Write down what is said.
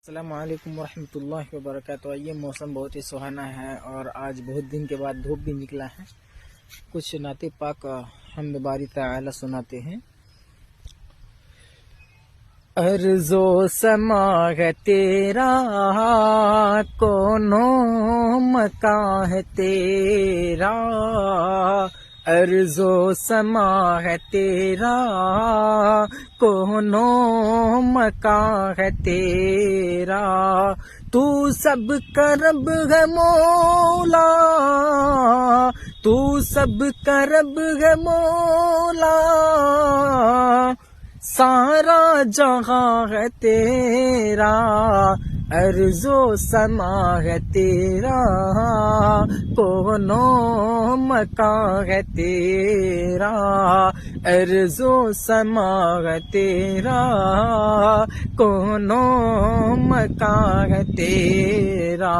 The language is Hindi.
अस्सलामुअलैकुम वरहमतुल्लाहि वबरकातुहू। ये मौसम बहुत ही सुहाना है और आज बहुत दिन के बाद धूप भी निकला है। कुछ नाते पाक हम बारी ताला सुनाते हैं। अर्ज़ो समा है तेरा, कोनो मका है तेरा। अर्ज़ो समा है तेरा, कोनो मका है तेरा। तू सब करब है मौला, तू सब करब है मौला। सारा जहां है तेरा, अर्ज़ो समा है तेरा, कोनो मका है तेरा। अर्ज़ो समा है तेरा, कोनो मका है तेरा।